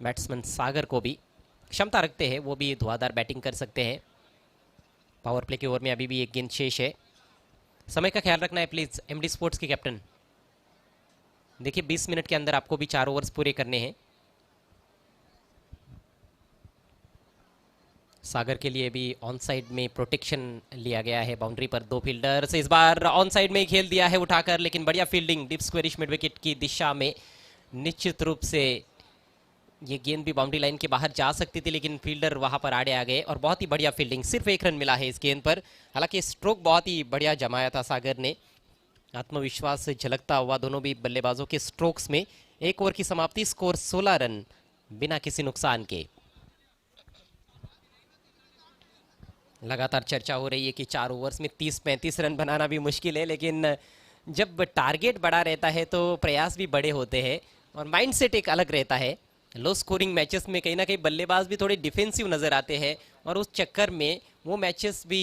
बैट्समैन सागर को भी, क्षमता रखते हैं वो भी, धुआंधार बैटिंग कर सकते हैं। पावर प्ले के ओवर में अभी भी 1 गेंद शेष है। समय का ख्याल रखना है please MD sports K captain. देखिए 20 मिनट के अंदर आपको भी 4 ओवर्स पूरे करने हैं। सागर के लिए भी ऑन साइड में प्रोटेक्शन लिया गया है boundary per. 2 fielders is bar on side में खेल दिया है उठाकर, लेकिन बढ़िया fielding deep squarish mid wicket की दिशा में। निश्चित रूप से ये गेंद भी बाउंड्री लाइन के बाहर जा सकती थी लेकिन फील्डर वहां पर आड़े आ गए और बहुत ही बढ़िया फील्डिंग। सिर्फ 1 रन मिला है इस गेंद पर। हालांकि स्ट्रोक बहुत ही बढ़िया जमाया था सागर ने, आत्मविश्वास से झलकता हुआ दोनों भी बल्लेबाजों के स्ट्रोक्स में। 1 ओवर की समाप्ति, स्कोर 16 रन बिना किसी नुकसान के। लगातार चर्चा हो रही है कि 4 ओवर्स में 30-35 रन बनाना भी मुश्किल है, लेकिन जब टारगेट बड़ा रहता है तो प्रयास भी बड़े होते हैं और माइंडसेट एक अलग रहता है। लो स्कोरिंग मैचेस में कहीं ना कहीं बल्लेबाज भी थोड़े डिफेंसिव नजर आते हैं और उस चक्कर में वो मैचेस भी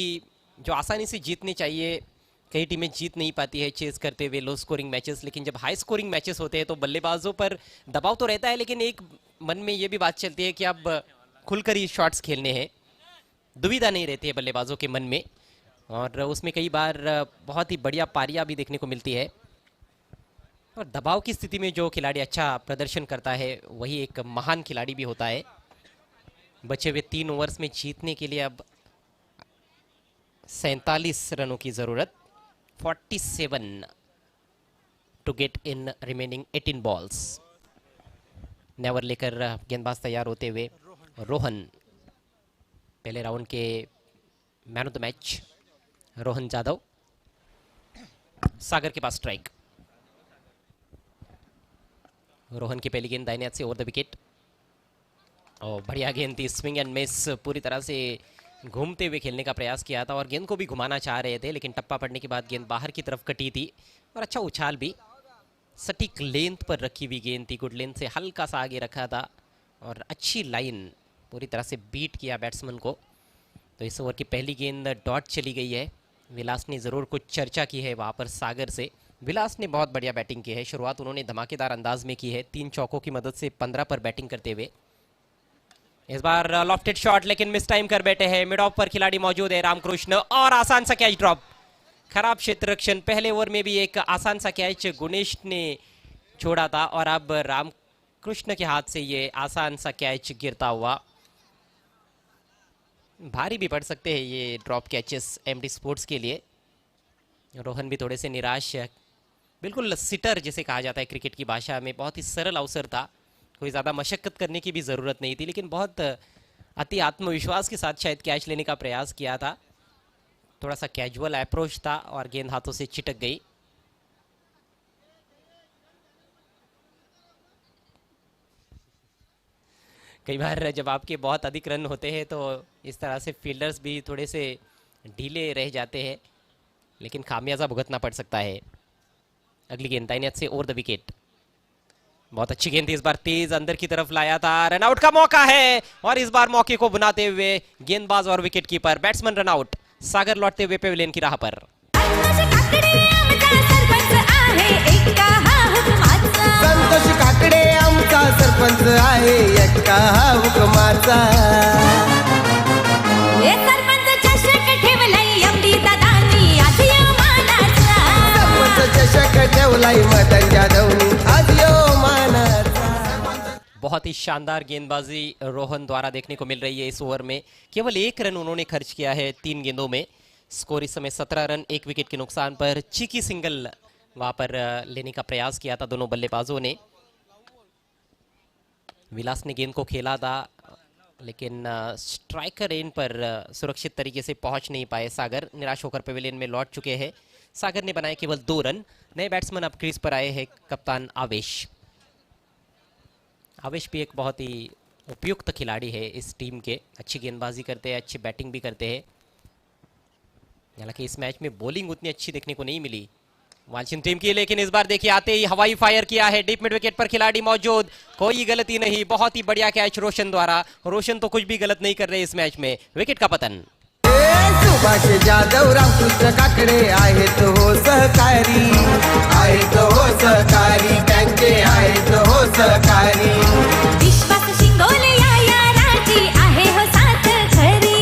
जो आसानी से जीतने चाहिए कई टीमें जीत नहीं पाती है चेस करते हुए लो स्कोरिंग मैचेस। लेकिन जब हाई स्कोरिंग मैचेस होते हैं तो बल्लेबाजों पर दबाव तो रहता है, लेकिन एक मन में ये भी बात चलती है कि अब खुलकर ही शॉट्स खेलने हैं। दुविधा नहीं रहती है बल्लेबाजों के मन में और उसमें कई बार बहुत ही बढ़िया पारियां भी देखने को मिलती है। और दबाव की स्थिति में जो खिलाड़ी अच्छा प्रदर्शन करता है वही एक महान खिलाड़ी भी होता है। बचे हुए 3 ओवर्स में जीतने के लिए अब 47 रनों की जरूरत, 47 to get in remaining 18 balls. नेवर लेकर गेंदबाज तैयार होते हुए रोहन, पहले राउंड के man of the match Rohan Jadhav. Sagar के पास स्ट्राइक। रोहन की पहली गेंद दाहिने हाथ से ओवर द विकेट और बढ़िया गेंद थी, स्विंग एंड मिस, पूरी तरह से घूमते हुए खेलने का प्रयास किया था और गेंद को भी घुमाना चाह रहे थे, लेकिन टप्पा पड़ने के बाद गेंद बाहर की तरफ कटी थी और अच्छा उछाल भी, सटीक लेंथ पर रखी हुई गेंद थी, गुड लेंथ से हल्का सा आगे रखा था और अच्छी लाइन पूरी तरह से बीट किया बैट्समैन को। तो इस ओवर की पहली गेंद डॉट चली गई है। विलास ने ज़रूर कुछ चर्चा की है वहाँ पर सागर से। विलास ने बहुत बढ़िया बैटिंग की है, शुरुआत उन्होंने धमाकेदार अंदाज में की है, 3 चौकों की मदद से 15 पर बैटिंग करते हुए। इस बार लॉफ्टेड शॉट लेकिन मिस टाइम कर बैठे हैं, मिड ऑफ पर खिलाड़ी मौजूद है रामकृष्ण और आसान सा कैच ड्रॉप, खराब क्षेत्र रक्षण। पहले ओवर में भी एक आसान सा कैच गुनेश ने छोड़ा था और अब रामकृष्ण के हाथ से ये आसान सा कैच गिरता हुआ। भारी भी पड़ सकते हैं ये ड्रॉप कैचेस एमडी स्पोर्ट्स के लिए। रोहन भी थोड़े से निराश है, बिल्कुल सिटर जिसे कहा जाता है क्रिकेट की भाषा में। बहुत ही सरल अवसर था, कोई ज़्यादा मशक्कत करने की भी ज़रूरत नहीं थी, लेकिन बहुत अति आत्मविश्वास के साथ शायद कैच लेने का प्रयास किया था। थोड़ा सा कैजुअल अप्रोच था और गेंद हाथों से चिटक गई। कई बार जब आपके बहुत अधिक रन होते हैं तो इस तरह से फील्डर्स भी थोड़े से ढीले रह जाते हैं, लेकिन खामियाजा भुगतना पड़ सकता है। अगली गेंद दाहिने हाथ से ओवर द विकेट, बहुत अच्छी गेंद थी, इस बार तेज अंदर की तरफ लाया था, रनआउट का मौका है और इस बार मौके को बनाते हुए गेंदबाज और विकेट कीपर बैट्समैन रनआउट। सागर लौटते हुए पेविलियन की राह पर। संतोष काकडे आमचा सरपंच आहे एक्का हुकमाचा सरपंच चषक ठेवलाय मदन जाधवनी आज यो मानाचा। बहुत ही शानदार गेंदबाजी रोहन द्वारा देखने को मिल रही है इस ओवर में। केवल 1 रन उन्होंने खर्च किया है 3 गेंदों में। स्कोर इस समय 17 रन, 1 विकेट के नुकसान पर। चीकी सिंगल वहां पर लेने का प्रयास किया था दोनों बल्लेबाजों ने। विलास ने गेंद को खेला था, लेकिन स्ट्राइकर एंड पर सुरक्षित तरीके से पहुंच नहीं पाए सागर। निराश होकर पेविलियन में लौट चुके हैं। सागर ने बनाए केवल 2 रन। नए बैट्समैन अब क्रीज पर आए हैं, कप्तान आवेश। आवेश भी एक बहुत ही उपयुक्त खिलाड़ी है इस टीम के, अच्छी गेंदबाजी करते हैं, अच्छी बैटिंग भी करते हैं। हालांकि इस मैच में बॉलिंग उतनी अच्छी देखने को नहीं मिली वालचिन टीम की, लेकिन इस बार देखिए आते ही हवाई फायर किया है। डीप मिड विकेट पर खिलाड़ी मौजूद, कोई गलती नहीं, बहुत ही बढ़िया कैच रोशन द्वारा। रोशन तो कुछ भी गलत नहीं कर रहे इस मैच में। विकेट का पतन। सुभाष जाधव रामकृष्ण काकडे आहेत हो सहकारी, आहेत हो सहकारी, त्यांचे आहेत हो सहकारी। विश्वास शिंगोले या राजी आहे हो साथ खरी,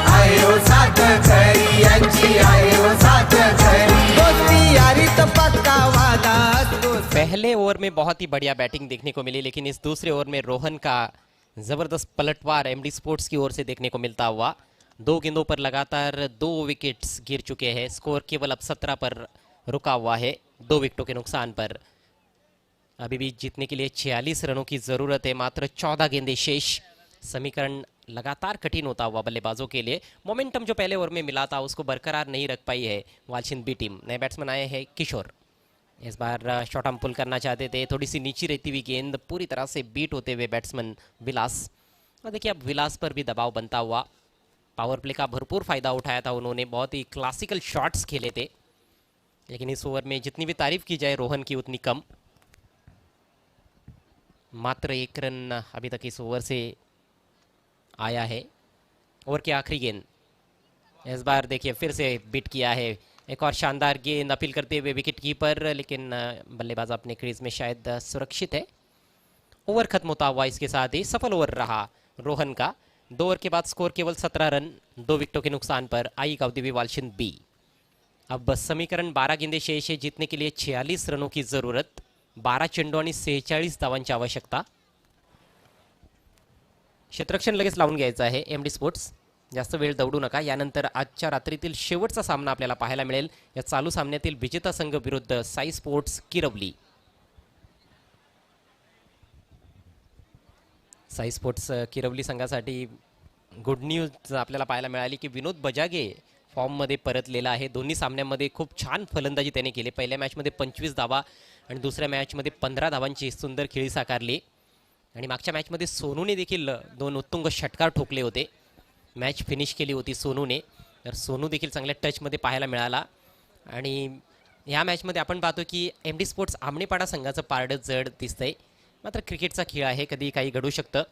आहे हो साथ खरी, यांची आहे हो साथ खरी। दोस्ती यारी तो पक्का वादा असतो। पहले ओवर में बहुत ही बढ़िया बैटिंग देखने को मिली, लेकिन इस दूसरे ओवर में रोहन का जबरदस्त पलटवार एमडी स्पोर्ट्स की ओर से देखने को मिलता हुआ। 2 गेंदों पर लगातार 2 विकेट्स गिर चुके हैं। स्कोर केवल अब 17 पर रुका हुआ है, 2 विकेटों के नुकसान पर। अभी भी जीतने के लिए 46 रनों की जरूरत है, मात्र 14 गेंदें शेष। समीकरण लगातार कठिन होता हुआ बल्लेबाजों के लिए। मोमेंटम जो पहले ओवर में मिला था उसको बरकरार नहीं रख पाई है वालचिन बी टीम। नए बैट्समैन आए हैं किशोर। इस बार शॉर्ट आर्म पुल करना चाहते थे, थोड़ी सी नीची रहती हुई गेंद पूरी तरह से बीट होते हुए बैट्समैन विलास। और देखिए अब विलास पर भी दबाव बनता हुआ। पावर प्ले का भरपूर फायदा उठाया था उन्होंने, बहुत ही क्लासिकल शॉट्स खेले थे, लेकिन इस ओवर में जितनी भी तारीफ की जाए रोहन की उतनी कम। मात्र 1 रन अभी तक इस ओवर से आया है। ओवर की आखिरी गेंद, इस बार देखिए फिर से बीट किया है। एक और शानदार गेंद अपील करते हुए विकेट कीपर, लेकिन बल्लेबाज अपने क्रीज में शायद सुरक्षित है। ओवर खत्म होता हुआ इसके साथ ही सफल ओवर रहा रोहन का। 2 ओवर के बाद स्कोर केवल 17 रन, 2 विकेटों के नुकसान पर। आई कवदेवी वालचिन बी। अब समीकरण 12 गेंदे शेष है, जीतने के लिए 46 रनों की जरूरत, 12 चेंडू आणि 46 धावांची आवश्यकता। क्षेत्ररक्षण लगेच लावून घ्यायचं आहे एमडी स्पोर्ट्स, जास्त वेळ दौडू नका। यानंतर आजच्या रात्रीतील शेवटचा सामना आपल्याला पाहायला मिळेल। या चालू सामन्यातील विजेता संघ विरुद्ध साई स्पोर्ट्स किरवली। साई स्पोर्ट्स किरवली संघासाठी गुड न्यूज आपल्याला पाहायला मिळाली की विनोद बजागे फॉर्ममध्ये परतलेला आहे। दोन्ही सामन्यांमध्ये खूप छान फलंदाजी त्याने केली। पहिल्या मॅचमध्ये 25 धावा आणि दुसऱ्या मॅचमध्ये 15 धावांची सुंदर खेळी साकारली। आणि मागच्या मॅचमध्ये सोनूने देखील 2 उत्तुंग षटकार ठोकले होते। मॅच फिनिश केली होती सोनूने. तर सोनू देखील चांगल्या टचमध्ये पाहायला मिळाला. आणि ह्या मॅचमध्ये आपण पाहतो की एम डी स्पोर्ट्स आमणेपाडा संघाचं पारडं जड दिसतंय. मात्र क्रिकेटचा खेळ आहे, कधी काही घडू शकतं.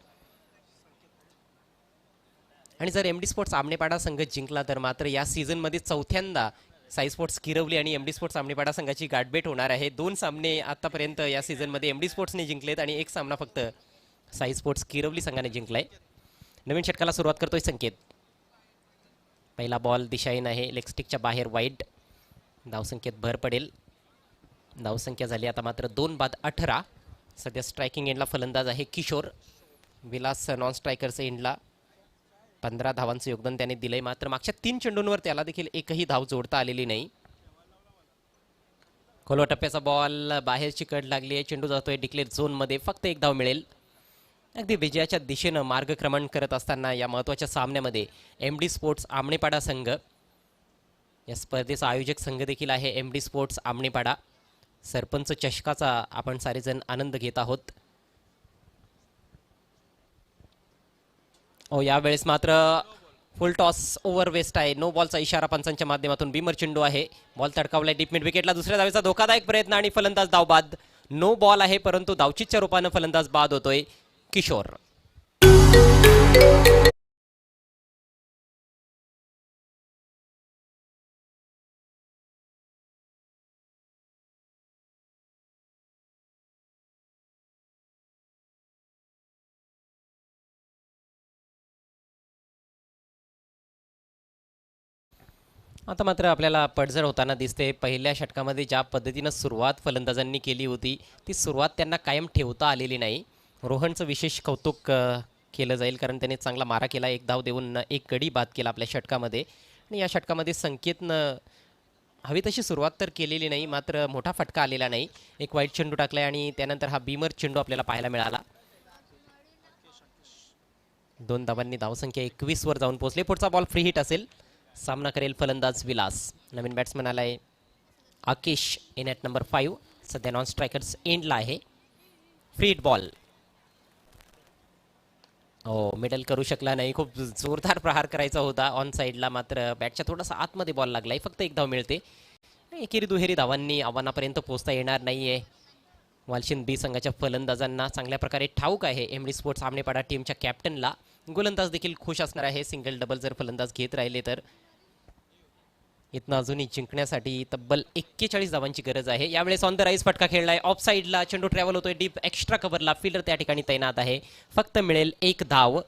आणि जर एम डी स्पोर्ट्स आमणेपाडा संघ जिंकला तर मात्र या सीझनमध्ये चौथ्यांदा साई स्पोर्ट्स किरवली आणि एम डी स्पोर्ट्स आमणेपाडा संघाची गाठभेट होणार आहे. 2 सामने आतापर्यंत या सीझनमध्ये एम डी स्पोर्ट्सने जिंकलेत आणि एक सामना फक्त साई स्पोर्ट्स किरवली संघाने जिंकलाय. नवीन षटकाला सुरुवात करतोय संकेत. पहिला बॉल दिशाहीन आहे, लेगस्टिकच्या बाहेर वाईड. धावसंख्येत भर पडेल. धावसंख्या झाली आता मात्र 2 बाद 18. सध्या स्ट्रायकिंग एंडला फलंदाज आहे किशोर. विलास नॉन स्ट्रायकर्स एंडला 15 धावांचं योगदान त्याने दिलंय. मात्र मागच्या 3 चेंडूंवर त्याला देखील एकही धाव जोडता आलेली नाही. खोलवा टप्प्याचा बॉल, बाहेरची कड लागली आहे. चेंडू जातोय डिक्लेअर झोनमध्ये, फक्त एक धाव मिळेल. अगदी विजयाच्या दिशेनं मार्गक्रमण करत असताना या महत्त्वाच्या सामन्यामध्ये एम डी स्पोर्ट्स आमणेपाडा संघ, या स्पर्धेचा आयोजक संघ देखील आहे एम डी स्पोर्ट्स आमणेपाडा. सरपंच चषकाचा आपण सारेजण आनंद घेत आहोत. यावेळेस मात्र फुल टॉस ओव्हर वेस्ट आहे. नो बॉलचा इशारा पंचांच्या माध्यमातून. बीमर चेंडू आहे, बॉल तडकावलाय डीप मिड विकेटला. दुसऱ्या धावेचा धोकादायक प्रयत्न आणि फलंदाज धाव बाद. नो बॉल आहे परंतु धावचीच्या रूपानं फलंदाज बाद होतोय किशोर. आता मात्र आपल्याला पडझड होताना दिसते. पहिल्या षटकामध्ये ज्या पद्धतीनं सुरुवात फलंदाजांनी केली होती ती सुरुवात त्यांना कायम ठेवता आलेली नाही. रोहनचं विशेष कौतुक केलं जाईल, कारण त्याने चांगला मारा केला. एक धाव देऊन एक गडी बाद केला आपल्या षटकामध्ये. आणि या षटकामध्ये संकेतनं हवी तशी सुरुवात तर केलेली नाही, मात्र मोठा फटका आलेला नाही. एक वाईट चेंडू टाकलाय आणि त्यानंतर हा बीमर चेंडू आपल्याला पाहायला मिळाला. 2 धावांनी धावसंख्या 21 वर जाऊन पोहोचले. पुढचा बॉल फ्री हिट असेल. सामना करेल फलंदाज विलास. नवीन बॅट्समन आलाय आकेश इन ॲट नंबर 5. सध्या नॉन स्ट्रायकर्स एंडला आहे. Free hit ball. मिडल करू शकला नाही. खूप जोरदार प्रहार करायचा होता ऑन साईडला, मात्र बॅटच्या थोडासा आतमध्ये बॉल लागलाय. फक्त एक धाव मिळते. एकेरी दुहेरी धावांनी आव्हानापर्यंत पोहोचता येणार नाहीये. वालशिंद बी संघाच्या फलंदाजांना चांगल्या प्रकारे ठाऊक आहे एम डी स्पोर्ट्स आमणेपाडा टीमच्या कॅप्टनला. गोलंदाज देखील खुश असणार आहे सिंगल डबल जर फलंदाज घेत राहिले तर. इथनं अजूनही जिंकण्यासाठी तब्बल 41 धावांची गरज आहे. यावेळेस ऑन द राईज फटका खेळलाय. ऑफ साईडला चेंडू ट्रॅव्हल होतोय डीप एक्स्ट्रा कव्हरला. फिल्डर त्या ठिकाणी तैनात आहे. फक्त मिळेल एक धाव.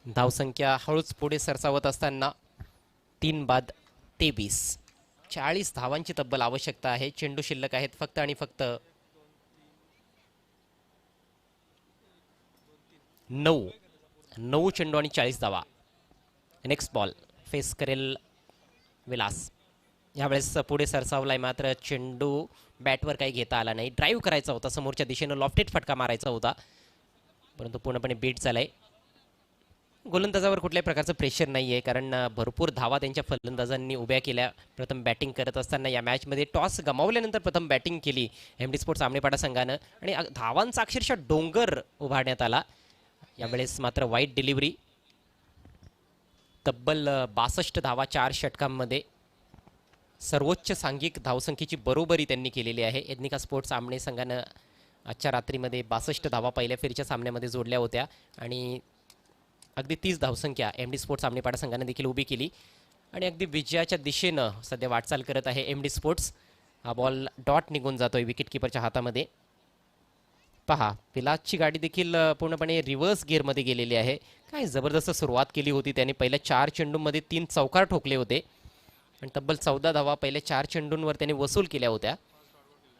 धावसंख्या हळूच पुढे सरसावत असताना 3 बाद 23. 40 धावांची तब्बल आवश्यकता आहे. चेंडू शिल्लक आहेत फक्त आणि फक्त 9 चेंडू आणि 40 धावा. नेक्स्ट बॉल फेस करेल विलास. यावेळेस पुढे सरसावलाय, मात्र चेंडू बॅटवर काही घेता आला नाही. ड्राईव्ह करायचा होता, समोरच्या दिशेनं लॉफ्टेड फटका मारायचा होता, परंतु पूर्णपणे बीट झालाय. गोलंदाजावर कुठल्याही प्रकारचं प्रेशर नाही आहे, कारण भरपूर धावा त्यांच्या फलंदाजांनी उभ्या केल्या. प्रथम बॅटिंग करत असताना या मॅचमध्ये टॉस गमावल्यानंतर प्रथम बॅटिंग केली एम डी स्पोर्ट्स आमणेपाडा संघानं आणि धावांचा अक्षरशः डोंगर उभारण्यात आला. यावेळेस मात्र वाईट डिलिव्हरी. तब्बल 62 धावा 4 षटकांमध्ये. सर्वोच्च सांघिक धावसंख्येची बरोबरी त्यांनी केलेली आहे. एथनिका स्पोर्ट्स आमणे संघानं आजच्या रात्रीमध्ये 62 धावा पहिल्या फेरीच्या सामन्यामध्ये जोडल्या होत्या आणि अगदी 30 धावसंख्या एम डी स्पोर्ट्स आमणेपाडा संघाने देखील उभी केली आणि अगदी विजयाच्या दिशेनं सध्या वाटचाल करत आहे एम डी स्पोर्ट्स. हा बॉल डॉट निघून जातोय विकेट किपरच्या हातामध्ये. पहा, विलासची गाडी देखील पूर्णपणे रिव्हर्स गिअरमध्ये गेलेली आहे. काय जबरदस्त सुरुवात केली होती त्याने. पहिल्या 4 चेंडूंमध्ये 3 चौकार ठोकले होते आणि तब्बल 14 धावा पहिल्या 4 चेंडूंवर त्याने वसूल केल्या होत्या.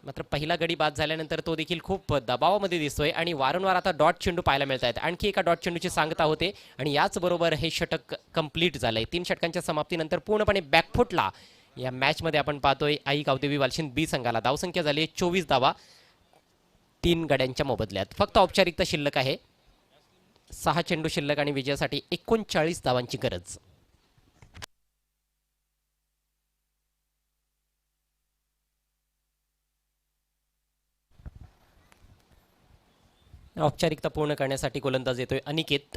मात्र पहिला गडी बाद झाल्यानंतर तो देखील खूप दबावामध्ये दिसतोय आणि वारंवार आता डॉट चेंडू पाहायला मिळत आहेत. आणखी एका डॉट चेंडूची सांगता होते आणि याचबरोबर हे षटक कंप्लीट झालंय. 3 षटकांच्या समाप्तीनंतर पूर्णपणे बॅकफुटला या मॅचमध्ये आपण पाहतोय आई गावदेवी वालशिंद बी संघाला. धावसंख्या झाली 24 धावा 3 गड्यांच्या मोबदल्यात. फक्त औपचारिकता शिल्लक आहे. 6 चेंडू शिल्लक आणि विजयासाठी 39 धावांची गरज. औपचारिकता पूर्ण करण्यासाठी गोलंदाज येतोय अनिकेत.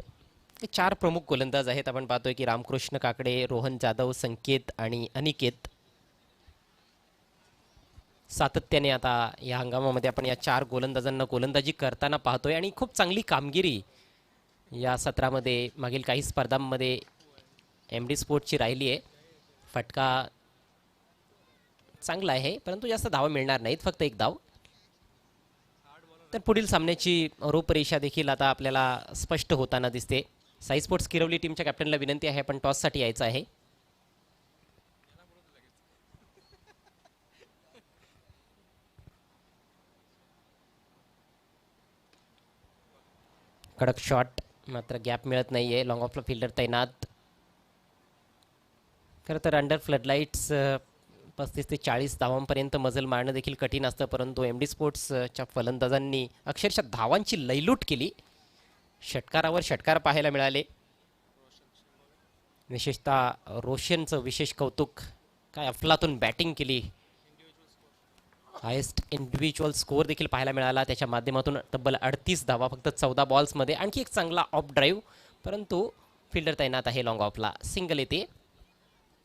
हे 4 प्रमुख गोलंदाज आहेत. आपण पाहतोय की रामकृष्ण काकडे, रोहन जाधव, संकेत आणि अनिकेत सातत्याने आता या हंगामामध्ये आपण या 4 गोलंदाजांना गोलंदाजी करताना पाहतोय आणि खूप चांगली कामगिरी या सत्रामध्ये मागील काही स्पर्धांमध्ये MD स्पोर्ट्सची राहिली आहे. फटका चांगला आहे परंतु जास्त धावा मिळणार नाहीत, फक्त 1 धाव. तर पुढील सामन्याची रूपरेषा देखील आता आपल्याला स्पष्ट होताना दिसते. साई स्पोर्ट्स किरवली टीमच्या कॅप्टनला विनंती आहे, पण टॉससाठी यायचं आहे. कडक शॉट, मात्र गॅप मिळत नाहीये. लॉंग ऑफला फिल्डर तैनात. खरं तर अंडर फ्लडलाईट्स 35 ते 40 धावांपर्यंत मजल मारणं देखील कठीण असतं, परंतु MD स्पोर्ट्सच्या फलंदाजांनी अक्षरशः धावांची लयलूट केली. षटकारावर षटकार पाहायला मिळाले. विशेषतः रोशनचं विशेष कौतुक. काय अफलातून बॅटिंग केली. हायेस्ट इंडिव्हिज्युअल स्कोअर देखील पाहायला मिळाला. त्याच्या माध्यमातून तब्बल 38 धावा फक्त 14 बॉल्समध्ये. आणखी एक चांगला ऑफ ड्राईव्ह, परंतु फिल्डर तैनात आहे. लॉंग ऑफला सिंगल येते.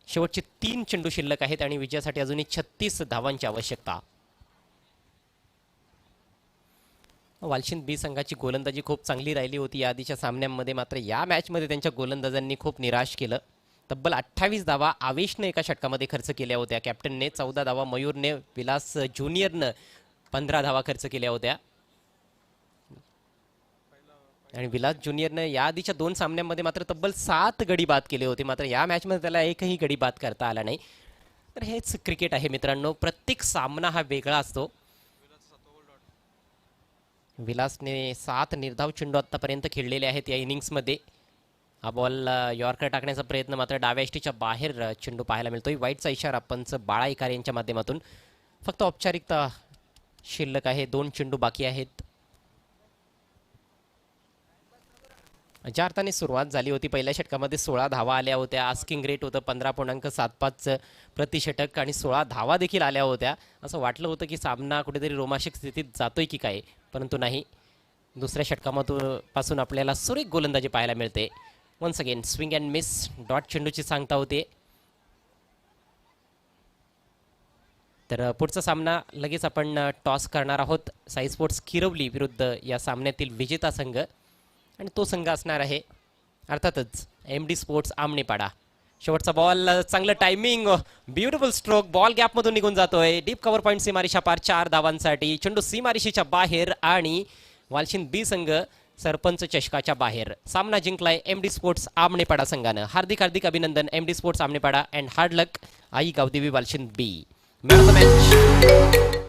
शेवटचे 3 चेंडू शिल्लक आहेत आणि विजयासाठी अजूनही 36 धावांची आवश्यकता. वालशिंद बी संघाची गोलंदाजी खूप चांगली राहिली होती या आधीच्या सामन्यांमध्ये, मात्र या मॅचमध्ये त्यांच्या गोलंदाजांनी खूप निराश केलं. तब्बल 28 धावा आवेशने एका षटकामध्ये खर्च केल्या होत्या. कॅप्टनने 14 धावा, मयूरने, विलास ज्युनियरनं 15 धावा खर्च केल्या होत्या. आणि विलास ज्युनियरनं या आधीच्या 2 सामन्यांमध्ये मात्र तब्बल 7 गडी बाद केले होते, मात्र या मॅचमध्ये त्याला एकही गडी बाद करता आला नाही. तर हेच क्रिकेट आहे मित्रांनो, प्रत्येक सामना हा वेगळा असतो. विलासने 7 निर्धाव चेंडू आतापर्यंत खेळलेले आहेत या इनिंग्समध्ये. हा बॉल यॉर्कर टाकण्याचा प्रयत्न, मात्र डाव्या यष्टीच्या बाहेर चेंडू पाहायला मिळतोय. वाईटचा इशारा पंच बाळा इकार यांच्या माध्यमातून. फक्त औपचारिकता शिल्लक आहे, 2 चेंडू बाकी आहेत. ज्या अर्थाने सुरुवात झाली होती, पहिल्या षटकामध्ये 16 धावा आल्या होत्या. आस्किंग रेट होतं 15.75 प्रति षटक आणि 16 धावा देखील आल्या होत्या. असं वाटलं होतं की सामना कुठेतरी रोमांचक स्थितीत जातोय की काय, परंतु नाही. दुसऱ्या षटकामधून पासून आपल्याला सुरेख गोलंदाजी पाहायला मिळते. Once again swing and miss, dot चेंडूची सांगता होते. तर पुढचा सामना लगेच आपण टॉस करणार आहोत. साई स्पोर्ट्स किरवली विरुद्ध या सामन्यातील विजेता संघ, आणि तो संघ असणार आहे अर्थातच MD स्पोर्ट्स आमनेपाडा. शेवटचा बॉल, चांगलं टायमिंग, ब्युटिफुल स्ट्रोक, बॉल गॅपमधून निघून जातोय. डीप कव्हर पॉईंट सीमारेषा पार 4 धावांसाठी. चेंडू सीमारेषेच्या बाहेर आणि वालशिंद बी संघ सरपंच चषकाच्या बाहेर. सामना जिंकलाय MD स्पोर्ट्स आमनेपाडा संघानं. हार्दिक हार्दिक अभिनंदन MD sports Amnepada and hard luck Aai Gavdevi Walshind B. Man of the match.